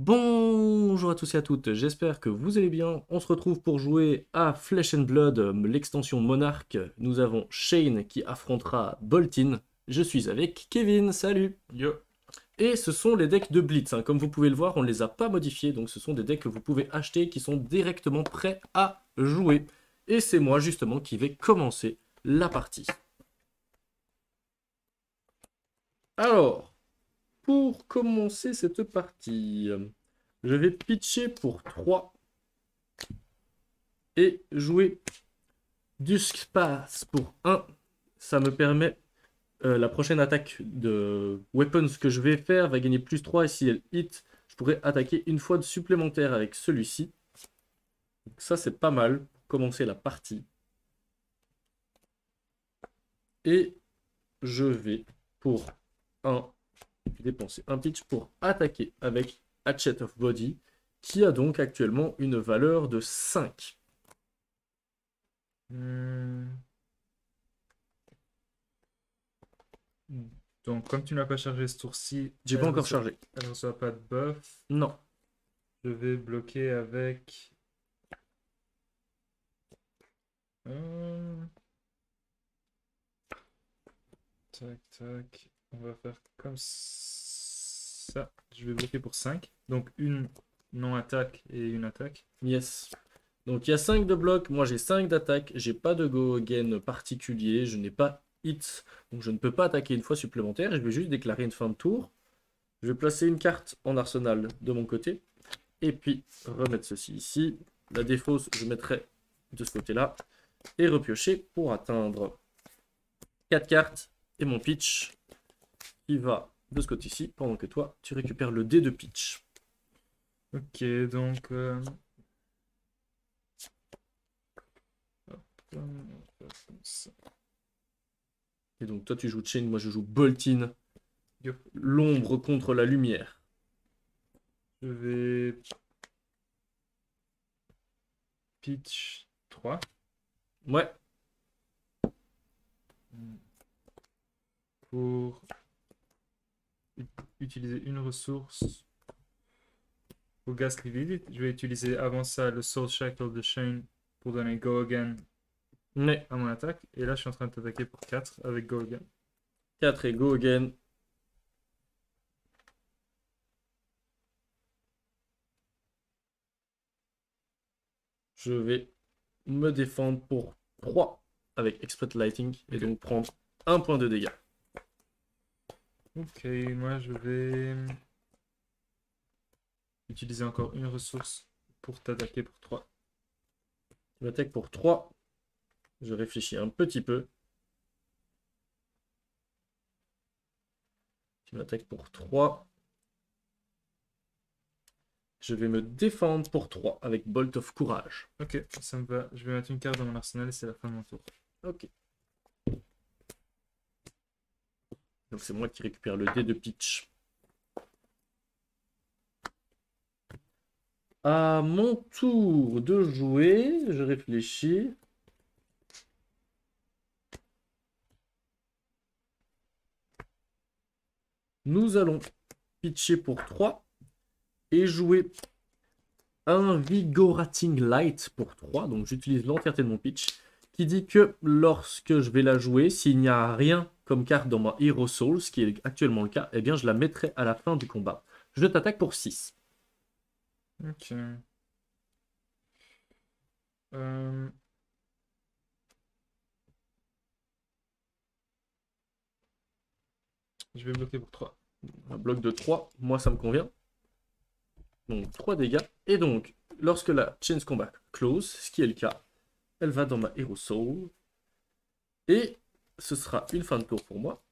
Bonjour à tous et à toutes, j'espère que vous allez bien. On se retrouve pour jouer à Flesh and Blood, l'extension Monarch. Nous avons Shane qui affrontera Boltin. Je suis avec Kevin, salut. Yo. Et ce sont les decks de Blitz, hein. Comme vous pouvez le voir, on ne les a pas modifiés, donc ce sont des decks que vous pouvez acheter qui sont directement prêts à jouer. Et c'est moi justement qui vais commencer la partie. Alors, pour commencer cette partie, je vais pitcher pour 3 et jouer Duskpath pour 1. Ça me permet, la prochaine attaque de Weapons que je vais faire va gagner plus 3 et si elle hit, je pourrais attaquer une fois de supplémentaire avec celui-ci. Donc ça c'est pas mal pour commencer la partie. Et je vais pour dépenser un pitch pour attaquer avec Hatchet of Body, qui a donc actuellement une valeur de 5. Donc, comme tu n'as pas chargé ce tour-ci, J'ai pas encore chargé. Elle ne reçoit pas de buff. Non. Je vais bloquer avec... Tac, tac. On va faire comme ça. Je vais bloquer pour 5. Donc, une non-attaque et une attaque. Yes. Donc il y a 5 de bloc, moi j'ai 5 d'attaque, j'ai pas de go again particulier, je n'ai pas hit, donc je ne peux pas attaquer une fois supplémentaire, je vais juste déclarer une fin de tour. Je vais placer une carte en arsenal de mon côté, et puis remettre ceci ici. La défausse, je mettrai de ce côté-là, et repiocher pour atteindre 4 cartes, et mon pitch qui va de ce côté-ci, pendant que toi, tu récupères le dé de pitch. Ok, donc... Et donc toi tu joues Chain, moi je joue Boltin. Yo. L'ombre contre la lumière. Je vais... Pitch 3. Ouais. Pour utiliser une ressource au Ghast Reveal. Je vais utiliser avant ça le Soul Shackle de Shane pour donner Go Again Mais à mon attaque. Et là, je suis en train de t'attaquer pour 4 avec Go Again. 4 et go again. Je vais me défendre pour 3 avec Expert Lighting et Ok. donc prendre 1 point de dégâts. Ok, moi je vais utiliser encore une ressource pour t'attaquer pour 3. Je m'attaque pour 3. Je réfléchis un petit peu. Je m'attaque pour 3. Je vais me défendre pour 3 avec Bolt of Courage. Ok, ça me va. Je vais mettre une carte dans mon arsenal et c'est la fin de mon tour. Ok. Donc c'est moi qui récupère le dé de pitch. À mon tour de jouer, je réfléchis. Nous allons pitcher pour 3 et jouer un Vigorating Light pour 3. Donc j'utilise l'entièreté de mon pitch qui dit que lorsque je vais la jouer, s'il n'y a rien comme carte dans ma Hero Soul, ce qui est actuellement le cas, eh bien je la mettrai à la fin du combat. Je t'attaque pour 6. Ok. Je vais bloquer pour 3. Un bloc de 3, moi ça me convient. Donc 3 dégâts. Et donc, lorsque la Chains Combat close, ce qui est le cas, elle va dans ma Hero Soul. Et ce sera une fin de tour pour moi.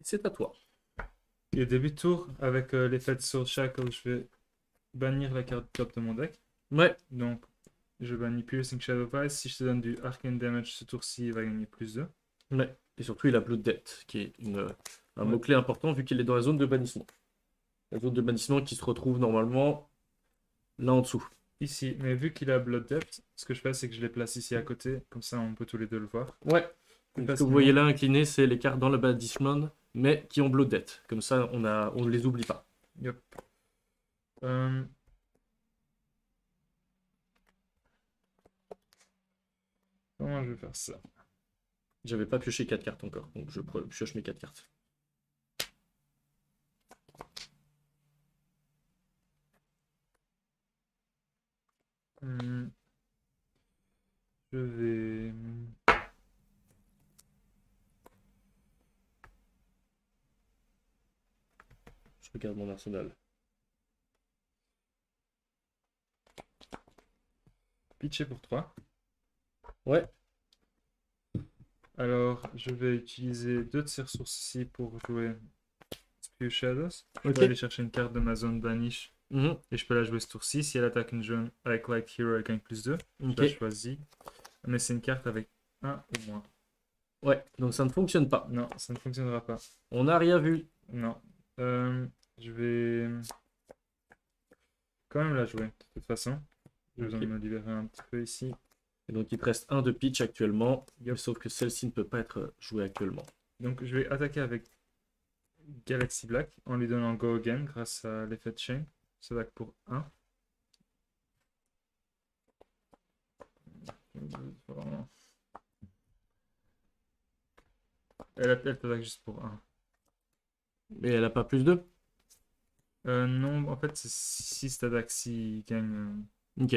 C'est à toi. Et début de tour, avec l'effet de Soul Shackle, je vais bannir la carte top de mon deck. Ouais, Donc, je bannis Piercing Shadow Vice. Si je te donne du Arcane Damage ce tour-ci, il va gagner plus 2. ouais. Et surtout, il a Blood Debt, qui est un Ouais. mot-clé important vu qu'il est dans la zone de bannissement. La zone de bannissement qui se retrouve normalement là en dessous. Ici, mais vu qu'il a Blood Depth, ce que je fais, c'est que je les place ici à côté. Comme ça, on peut tous les deux le voir. Ouais. Donc, ce que vous voyez là incliné, c'est les cartes dans le bannissement, mais qui ont Blood Debt. Comme ça, on ne les oublie pas. Yep. faire ça. J'avais pas pioché 4 cartes encore, donc je pioche mes 4 cartes. Je vais... Je regarde mon arsenal. Pitcher pour 3. Ouais, Alors, je vais utiliser 2 de ces ressources ici pour jouer Spew Shadows. Je Ok. peux aller chercher une carte de ma zone banish mhm, et je peux la jouer ce tour-ci. Si elle attaque une jaune avec Light Hero, elle gagne +2. Je ok. la choisis. Mais c'est une carte avec 1 ou moins. Ouais, donc ça ne fonctionne pas. Non, ça ne fonctionnera pas. On n'a rien vu. Non. Je vais quand même la jouer, de toute façon. J'ai besoin Ok. de me libérer un petit peu ici. Et donc il te reste 1 de pitch actuellement, Yep. sauf que celle-ci ne peut pas être jouée actuellement. Donc je vais attaquer avec Galaxy Black en lui donnant Go Again grâce à l'effet de Chain. Ça attaque pour 1. Elle t'attaque juste pour 1. Mais elle a pas plus de. Non, en fait, c'est 6 d'attaque s'il gagne. Ok.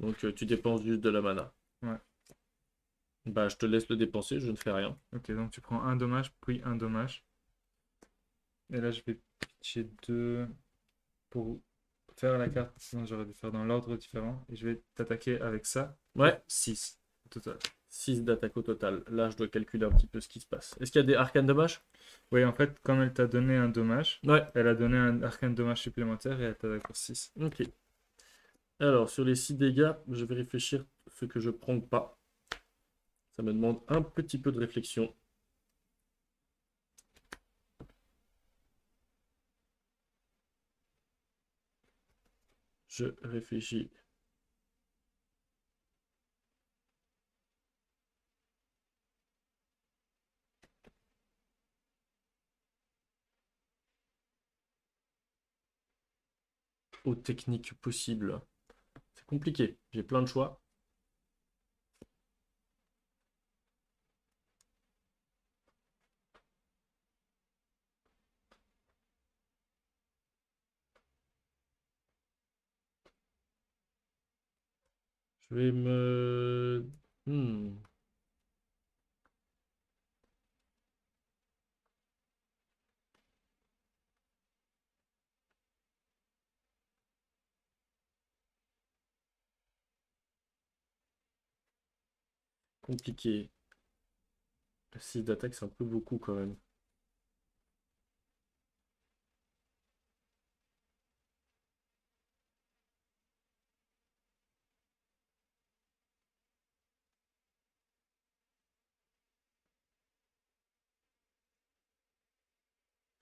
Donc tu dépenses juste de la mana. Ouais. Bah je te laisse le dépenser, je ne fais rien. Ok, donc tu prends un dommage, puis un dommage. Et là, je vais pitcher 2 pour faire la carte. Sinon, j'aurais dû faire dans l'ordre différent. Et je vais t'attaquer avec ça. Ouais, 6 au total. 6 d'attaque au total. Là je dois calculer un petit peu ce qui se passe. Est-ce qu'il y a des arcanes dommages? Oui, en fait, comme elle t'a donné un dommage, Ouais, elle a donné un arcane dommage supplémentaire et elle t'attaque pour 6. ok. Alors sur les 6 dégâts, je vais réfléchir ce que je prends ou pas. Ça me demande un petit peu de réflexion. Je réfléchis. Aux techniques possibles. C'est compliqué, j'ai plein de choix. Je vais me... Compliqué. 6 d'attaque, c'est un peu beaucoup quand même.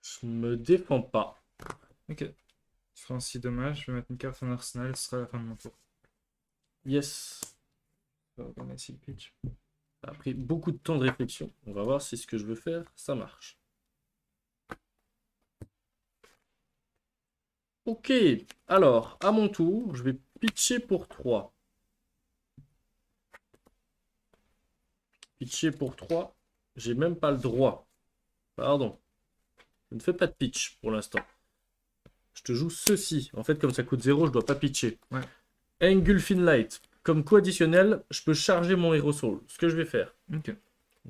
Je me défends pas. Ok. Je ferai un 6 dommages. Je vais mettre une carte en arsenal. Ce sera la fin de mon tour. Yes. Je vais regarder ici le pitch. Ça a pris beaucoup de temps de réflexion. On va voir si ce que je veux faire, ça marche. Ok. Alors, à mon tour, je vais pitcher pour 3. Pitcher pour 3. J'ai même pas le droit. Pardon. Je ne fais pas de pitch pour l'instant. Je te joue ceci. En fait, comme ça coûte 0, je dois pas pitcher. Ouais. Engulfing Light. Comme coût additionnel, je peux charger mon Hero Soul. Ce que je vais faire. Ok.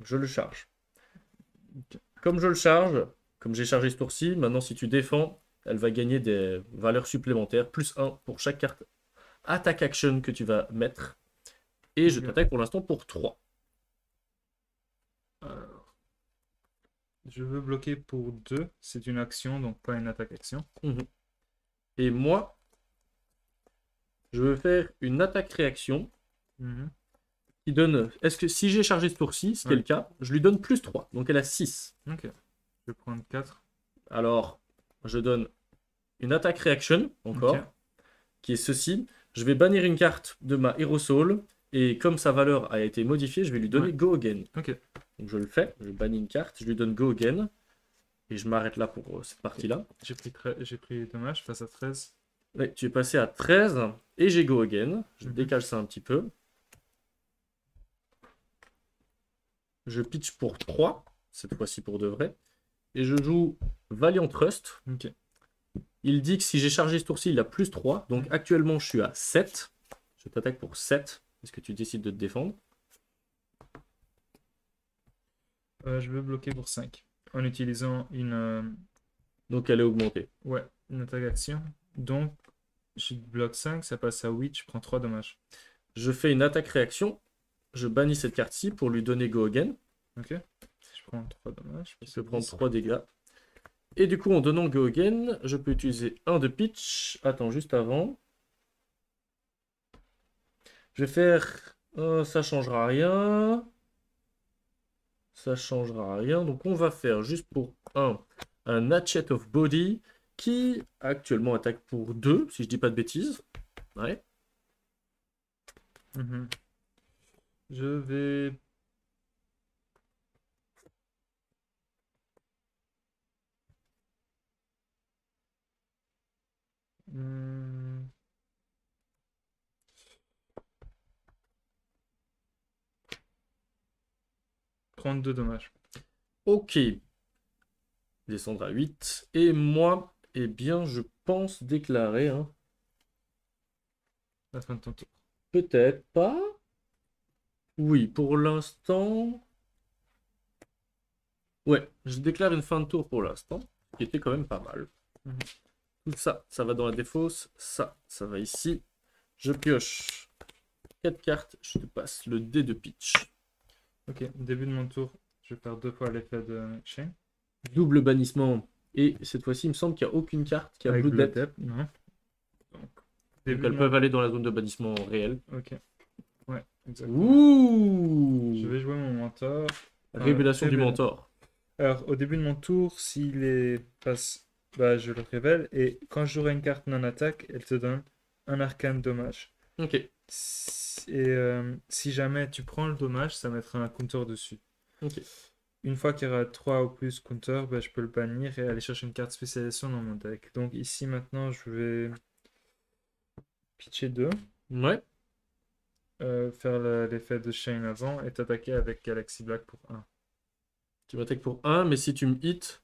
Je le charge. Ok. Comme je le charge, comme j'ai chargé ce tour-ci, maintenant si tu défends, elle va gagner des valeurs supplémentaires. Plus 1 pour chaque carte attack action que tu vas mettre. Et je Ok. t'attaque pour l'instant pour 3. Alors, je veux bloquer pour 2. C'est une action, donc pas une attaque action. Et moi, je veux faire une attaque-réaction qui donne... Est-ce que si j'ai chargé ce tour-ci, ce qui est le cas, je lui donne plus 3. Donc elle a 6. Ok. Je vais prendre 4. Alors, je donne une attaque-réaction, encore, Ok. qui est ceci. Je vais bannir une carte de ma Hero Soul. Et comme sa valeur a été modifiée, je vais lui donner Go Again. Ok. Donc je le fais, je bannis une carte, je lui donne Go Again. Et je m'arrête là pour cette partie-là. J'ai pris dommage face à 13. Ouais, tu es passé à 13 et j'ai Go Again. Je décale ça un petit peu. je pitch pour 3, cette fois-ci pour de vrai. Et je joue Valiant Trust. Ok. Il dit que si j'ai chargé ce tour-ci, il a plus 3. Donc actuellement, je suis à 7. Je t'attaque pour 7. Est-ce que tu décides de te défendre? Je vais bloquer pour 5. En utilisant Donc elle est augmentée. ouais, une attaque action. Donc, je bloque 5, ça passe à 8, je prends 3 dommages. Je fais une attaque-réaction. Je bannis cette carte-ci pour lui donner Go Again. Ok. Je prends 3 dommages. Je peux prendre 3 dégâts. Et du coup, en donnant Go Again, je peux utiliser un de pitch. Attends, juste avant. Je vais faire... ça changera rien. Ça changera rien. Donc on va faire juste pour un Hatchet of Body qui actuellement attaque pour 2, si je dis pas de bêtises. Ouais. Mhm. Je vais... Hmm, prendre 2 dommages. Ok. Descendre à 8. Et moi, eh bien, je pense déclarer. Hein. La fin de ton tour. Peut-être pas. Oui, pour l'instant. Ouais, je déclare une fin de tour pour l'instant, qui était quand même pas mal. Mhm. Tout ça, ça va dans la défausse. Ça va ici. Je pioche 4 cartes. Je te passe le dé de pitch. Ok, début de mon tour, je vais faire 2 fois l'effet de Chain. Double bannissement. Et cette fois-ci, il me semble qu'il n'y a aucune carte qui a Avec Blood Blood Debt. Debt, non. Donc, Donc début elles de peuvent mon... aller dans la zone de bannissement réel. Ok, ouais, exactement. Ouh! Je vais jouer mon mentor. Révélation du mentor. Alors, au début de mon tour, s'il est passe, bah, je le révèle. Et quand j'aurai une carte non attaque, elle te donne un arcane dommage. Ok. Et si jamais tu prends le dommage, ça mettra un counter dessus. Ok. Une fois qu'il y aura 3 ou plus counter, bah, je peux le bannir et aller chercher une carte spécialisation dans mon deck. Donc ici maintenant, je vais pitcher 2, Ouais. faire l'effet de Chain avant et t'attaquer avec Galaxy Black pour 1. Tu m'attaques pour 1, mais si tu me hits,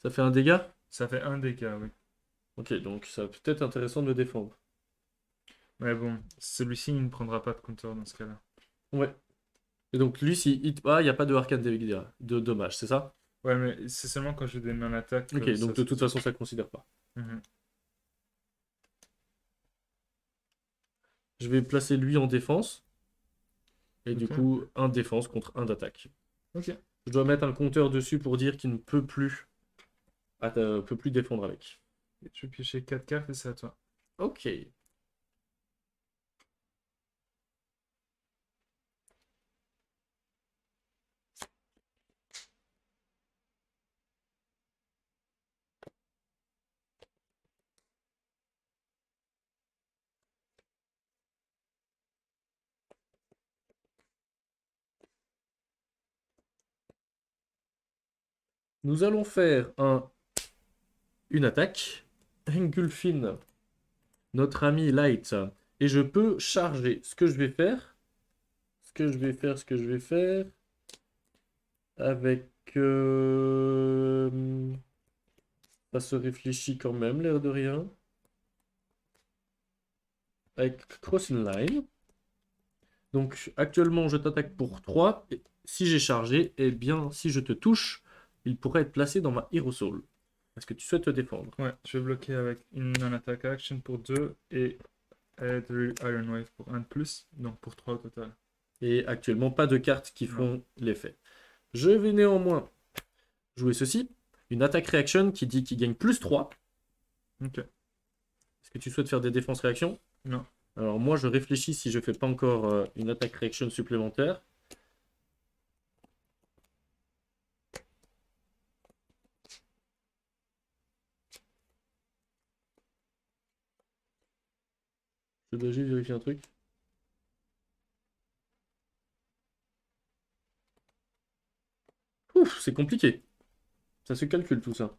ça fait un dégât? Ça fait 1 dégât, oui. Ok, donc ça peut être intéressant de me défendre. Mais bon, celui-ci il ne prendra pas de counter dans ce cas-là. Ouais. Et donc lui, s'il hit pas, il n'y a pas de arcane de dommage, c'est ça? Ouais, mais c'est seulement quand je des non-attaques. Ok, donc de toute façon, ça ne considère pas. Mhm. Je vais placer lui en défense. Et du Ok. coup, un défense contre un d'attaque. Ok. Je dois mettre un compteur dessus pour dire qu'il ne peut plus, peut plus défendre avec. Je vais piocher 4 cartes et c'est à toi. Ok. Nous allons faire une attaque. Engulfin, notre ami Light. Et je peux charger. Ce que je vais faire. Ce que je vais faire. Avec... ça se réfléchit quand même, l'air de rien. Avec Crossing Line. Donc actuellement, je t'attaque pour 3. Et si j'ai chargé, eh bien, si je te touche, il pourrait être placé dans ma Hero Soul. Est-ce que tu souhaites te défendre? Ouais, je vais bloquer avec une non-attaque action pour 2 et Iron Wave pour 1 de plus, donc pour 3 au total. Et actuellement, pas de cartes qui font l'effet. Je vais néanmoins jouer ceci. Une attaque réaction qui dit qu'il gagne plus 3. Ok. Est-ce que tu souhaites faire des défenses réactions? Non. Alors moi, je réfléchis si je fais pas encore une attaque réaction supplémentaire. Je dois juste vérifier un truc. Ouf, c'est compliqué. Ça se calcule tout ça.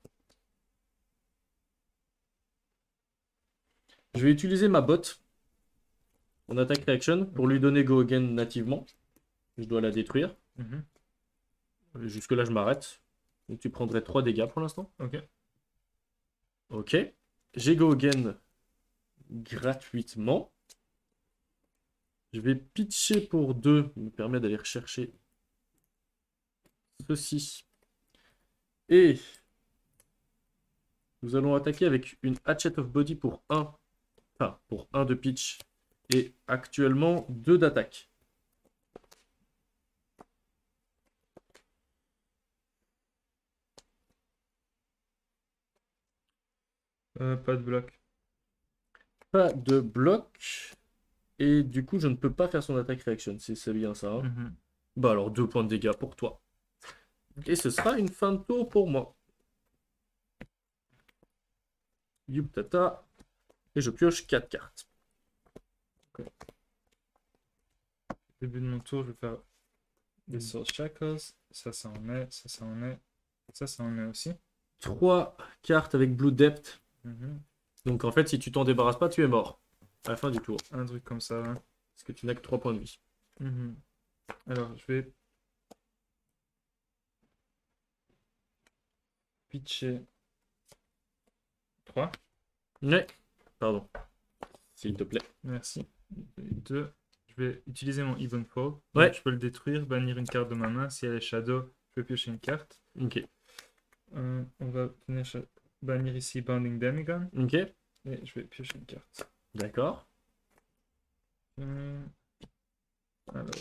Je vais utiliser ma botte en attaque réaction pour lui donner Go Again nativement. Je dois la détruire. Mhm. Jusque-là, je m'arrête. Donc tu prendrais 3 dégâts pour l'instant. Ok. Ok. J'ai go again gratuitement. Je vais pitcher pour 2, me permet d'aller rechercher ceci. Et nous allons attaquer avec une Hatchet of Body pour 1. Enfin, pour 1 de pitch. Et actuellement 2 d'attaque. Pas de bloc. Pas de bloc. Et du coup, je ne peux pas faire son attaque reaction. C'est bien ça. Hein. Mhm. Bah alors, 2 points de dégâts pour toi. Et ce sera une fin de tour pour moi. Youp tata. Et je pioche 4 cartes. Début de mon tour, je vais faire des Soul Shackles. Ça en est. Ça en est. Ça en est aussi. 3 cartes avec Blue Depth. Mhm. Donc en fait, si tu t'en débarrasses pas, tu es mort. À la fin du tour. Un truc comme ça. Hein. Parce que tu n'as que 3 points de vie. Mhm. Alors, je vais pitcher 3. Ouais. Pardon. S'il te plaît. Merci. 2. Je vais utiliser mon Even Fall. Ouais. Donc, je peux le détruire, bannir une carte de ma main. Si elle est Shadow, je peux piocher une carte. Ok. On va bannir ici Bounding Demigon. Ok. Et je vais piocher une carte. D'accord. Alors.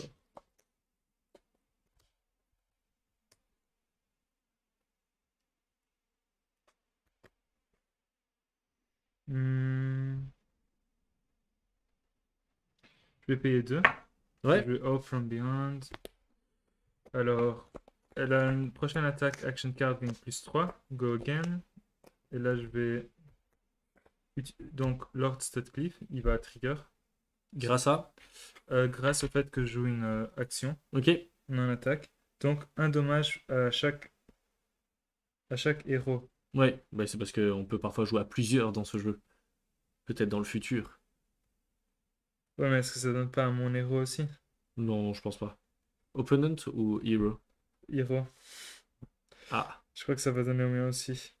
Je vais payer 2. Ouais. Je vais Hope from Beyond. Alors, elle a une prochaine attaque, action card gain plus 3. Go again. Et là, je vais. Donc, Lord Studcliffe, il va trigger. Grâce à. Grâce au fait que je joue une action Ok. non attaque. Donc, un dommage à chaque héros. Ouais. Bah, c'est parce qu'on peut parfois jouer à plusieurs dans ce jeu. Peut-être dans le futur. Ouais, mais est-ce que ça donne pas à mon héros aussi? Non, je pense pas. Opponent ou hero? Héros. Ah. Je crois que ça va donner au mien aussi.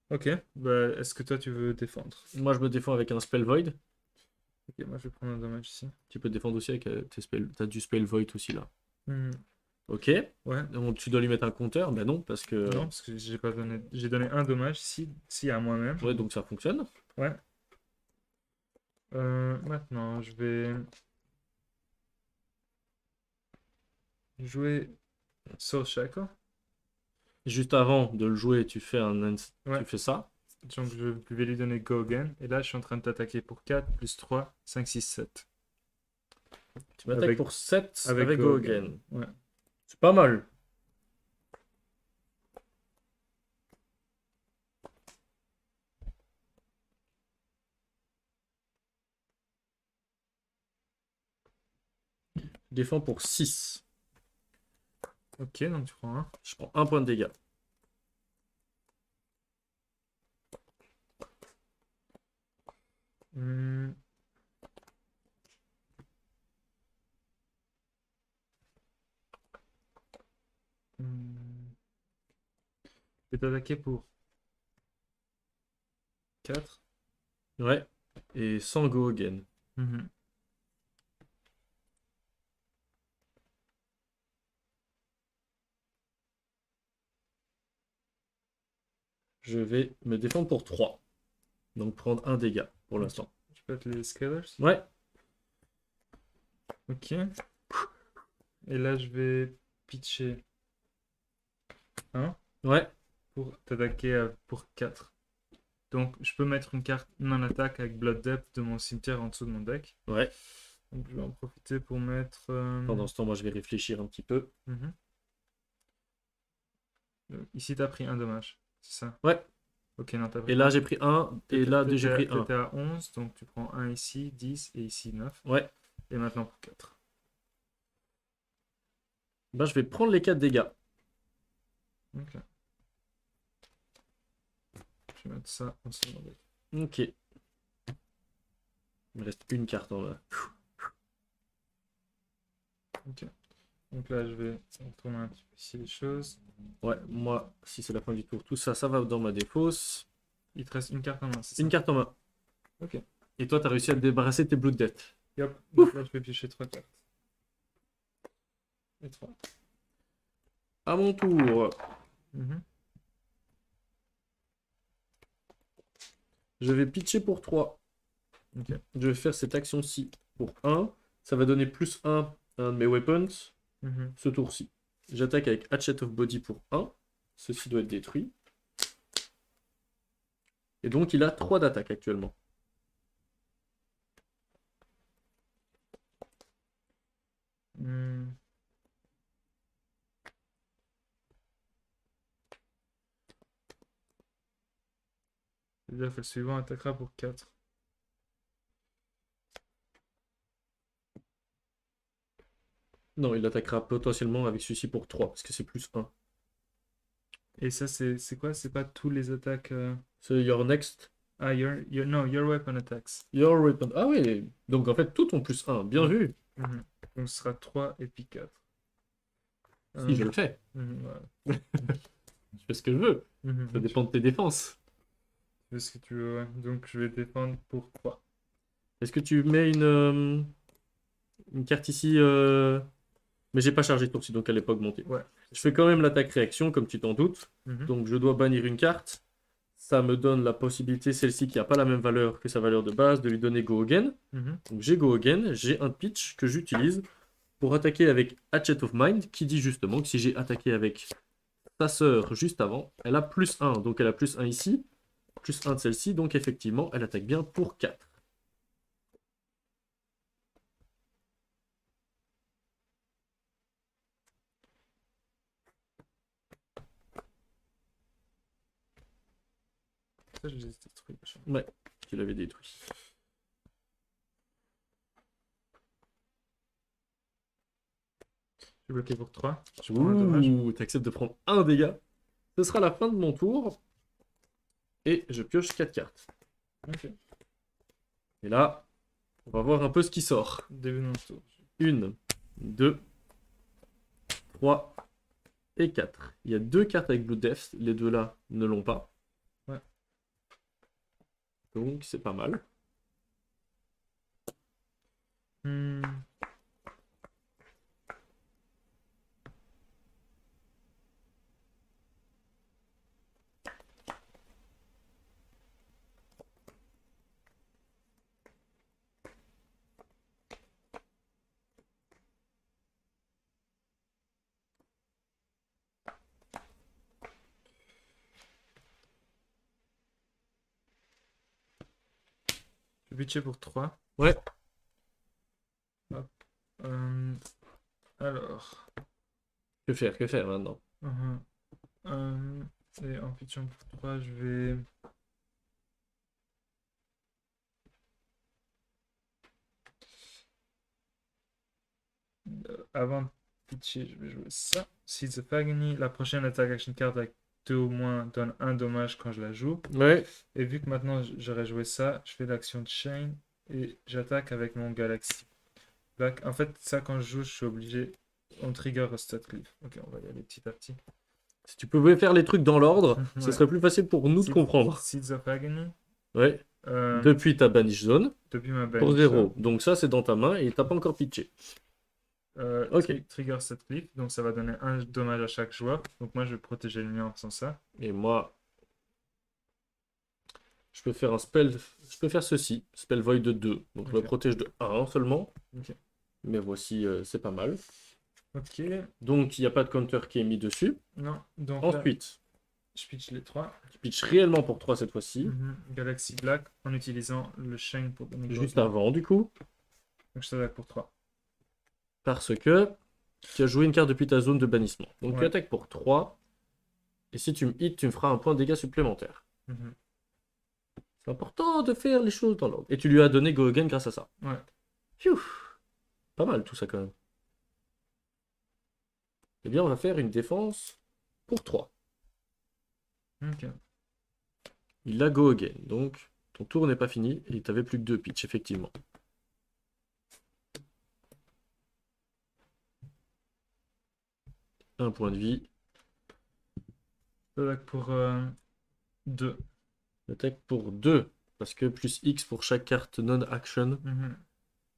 Ok, bah, est-ce que toi tu veux défendre? Moi, je me défends avec un Spell Void. Ok, moi je vais prendre un dommage ici. Tu peux te défendre aussi avec tes spells. T'as du Spell Void aussi là. Hmm, Ok. Ouais, Donc tu dois lui mettre un compteur. Ben non, parce que. non, parce que j'ai pas donné. J'ai donné un dommage ici à moi-même. Ouais, donc ça fonctionne. Ouais. Maintenant, je vais jouer Soul Shackle. Juste avant de le jouer, tu fais Ouais. tu fais ça. Donc je vais lui donner Go Again. Et là, je suis en train de t'attaquer pour 4 plus 3, 5, 6, 7. Tu m'attaques Avec- pour 7 Avec avec Go Again. Ouais. C'est pas mal. Je défends pour 6. Ok, donc tu prends un. Je prends 1 point de dégâts. Hmm. Hmm. Je vais t'attaquer pour 4. Ouais. Et sans Go Again. Je vais me défendre pour 3. Donc prendre 1 dégât pour l'instant. Je peux être les Scalers. Ouais. Ok. Et là, je vais pitcher 1 Ouais. pour t'attaquer pour 4. Donc, je peux mettre une carte non-attaque avec Blood Depth de mon cimetière en dessous de mon deck. Ouais. Donc, je vais en profiter pour mettre. Pendant ce temps, moi, je vais réfléchir un petit peu. Mhm. Ici, t'as pris un dommage, c'est ça? Ouais. Ok, non, t'as pris Et là, un. j'ai pris 1. Et là, j'ai pris 1. T'étais à 11, donc tu prends 1 ici, 10 et ici 9. Ouais. Et maintenant pour 4. Ben, je vais prendre les 4 dégâts. Ok. Je vais mettre ça en dessous de mon deck. Ok. Il me reste une carte en bas. Ok. Donc là, je vais retourner un petit peu ici les choses. Ouais, moi, si c'est la fin du tour, tout ça, ça va dans ma défausse. Il te reste une carte en main, c'est ça? Une carte en main. Ok. Et toi, t'as réussi à te débarrasser de tes Blood Death. Yep. Donc là, je vais piocher 3 cartes. Et 3. À mon tour, je vais pitcher pour 3. Ok. Je vais faire cette action-ci pour 1. Ça va donner plus 1 à un de mes weapons ce tour-ci. J'attaque avec Hatchet of Body pour 1. Ceci doit être détruit. Et donc, il a 3 d'attaque actuellement. C'est-à-dire que le suivant attaquera pour 4. Non, il attaquera potentiellement avec celui-ci pour 3, parce que c'est plus 1. Et ça, c'est quoi? C'est pas tous les attaques. C'est your next. Ah, no, your weapon attacks. Your weapon. Ah oui, donc en fait, tout ont plus 1. Bien vu. Donc ce sera 3 et puis 4. Si, je le fais. Ouais. Je fais ce que je veux. Ça dépend de tes défenses. Tu fais ce que tu veux, ouais. Donc je vais défendre pour 3. Est-ce que tu mets une carte ici Mais j'ai pas chargé tour-ci, donc elle n'est pas augmentée. Ouais. Je fais quand même l'attaque-réaction, comme tu t'en doutes. Donc je dois bannir une carte. Ça me donne la possibilité, celle-ci qui n'a pas la même valeur que sa valeur de base, de lui donner Go Again. Donc j'ai Go Again, j'ai un pitch que j'utilise pour attaquer avec Hatchet of Mind, qui dit justement que si j'ai attaqué avec sa sœur juste avant, elle a plus 1. Donc elle a plus 1 ici, plus 1 de celle-ci, donc effectivement, elle attaque bien pour 4. Ça, je les ai détruits. Ouais, tu l'avais détruit. Je suis bloqué pour 3. Je prends un dommage. Ouh, t'acceptes de prendre un dégât. Ce sera la fin de mon tour. Et je pioche 4 cartes. Ok. Et là, on va voir un peu ce qui sort. Début de mon tour. 1, 2, 3 et 4. Il y a 2 cartes avec Blue Death. Les deux là ne l'ont pas. Ouais. Donc c'est pas mal. Je vais pitcher pour 3. Ouais. Hop. Alors. Que faire maintenant? Et en pitchant pour 3, je vais. Avant de pitcher, je vais jouer ça. Seeds of Agony. La prochaine attaque action card avec 2 au moins donne 1 dommage quand je la joue. Ouais. Et vu que maintenant j'aurais joué ça, je fais l'action de Chain et j'attaque avec mon Galaxy Black. En fait, ça quand je joue, je suis obligé. On trigger Rusted Cliff. Ok, on va y aller petit à petit. Si tu pouvais faire les trucs dans l'ordre, Ouais. ce serait plus facile pour nous de comprendre. Seeds of Agony. Ouais. Depuis ta banish zone. Depuis ma pour 0. Donc ça, c'est dans ta main et t'as pas encore pitché. Ok. Trigger Rusted Cliff. Donc ça va donner 1 dommage à chaque joueur. Donc moi, je vais protéger le mien en faisant ça. Et moi, je peux faire un spell. Je peux faire ceci. Spell Void de 2. Donc je me protège de 1 seulement. Ok. Mais voici, c'est pas mal. Ok. Donc il n'y a pas de counter qui est mis dessus. Non. Donc ensuite, là, je pitch les 3. Je pitch réellement pour 3 cette fois-ci. Galaxy Black en utilisant le Chain pour donner juste avant du coup. Donc je t'attaque pour 3. Parce que tu as joué une carte depuis ta zone de bannissement. Donc tu attaques pour 3. Et si tu me hits, tu me feras un point de dégâts supplémentaire. C'est important de faire les choses dans l'ordre. Et tu lui as donné Go Again grâce à ça. Ouais. Pfiou. Pas mal tout ça quand même. Eh bien, on va faire une défense pour 3. Ok. Il a Go Again. Donc, ton tour n'est pas fini. Et tu n'avais plus que 2 pitch, effectivement. 1 point de vie. Attaque pour 2. Attaque pour 2. Parce que plus X pour chaque carte non-action. Mhm.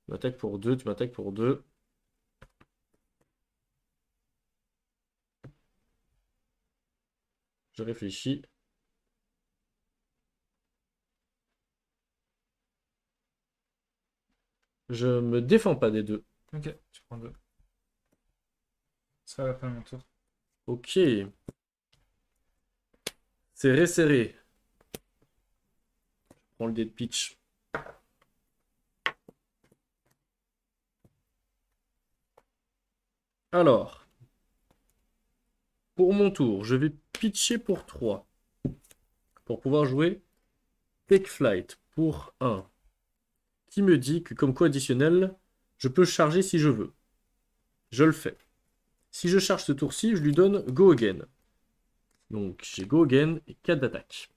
Tu m'attaques pour 2, tu m'attaques pour 2. Je réfléchis. Je me défends pas des deux. Ok, tu prends 2. Ce sera la fin de mon tour. Ok. Serré, serré. Je prends le dé de pitch. Alors, pour mon tour, je vais pitcher pour 3. Pour pouvoir jouer Take Flight pour 1. Qui me dit que comme co-additionnel, je peux charger si je veux. Je le fais. Si je charge ce tour-ci, je lui donne Go Again. Donc j'ai Go Again et 4 d'attaque.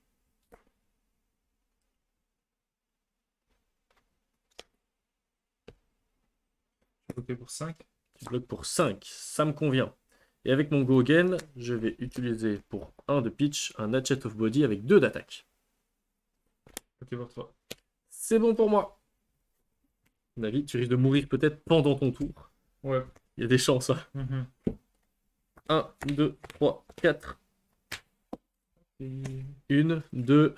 Ok pour 5. Tu bloques pour 5, ça me convient. Et avec mon Go Again, je vais utiliser pour 1 de pitch un Hatchet of Body avec 2 d'attaque. Ok pour 3. C'est bon pour moi. À mon avis, tu risques de mourir peut-être pendant ton tour. Ouais. Il y a des chances. Hein. Mhm. 1, 2, 3, 4. Et... 1, 2,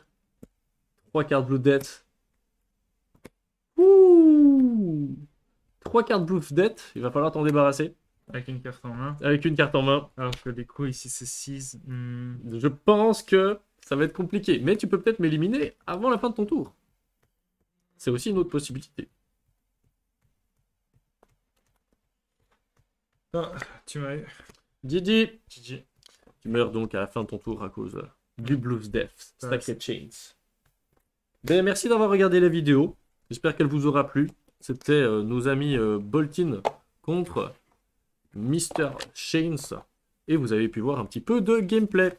3 cartes Blue Death. Ouh! 3 cartes Blue Death, il va falloir t'en débarrasser. Avec une carte en main. Avec une carte en main. Alors que les coups ici c'est 6. Je pense que ça va être compliqué. Mais tu peux peut-être m'éliminer avant la fin de ton tour. C'est aussi une autre possibilité. Ah, tu m'as eu. Didi, GG. tu meurs donc à la fin de ton tour à cause du Blues Death, Ouais, Sacred Chains. Ben, merci d'avoir regardé la vidéo. J'espère qu'elle vous aura plu. C'était nos amis Boltin contre Mr. Chains. Et vous avez pu voir un petit peu de gameplay.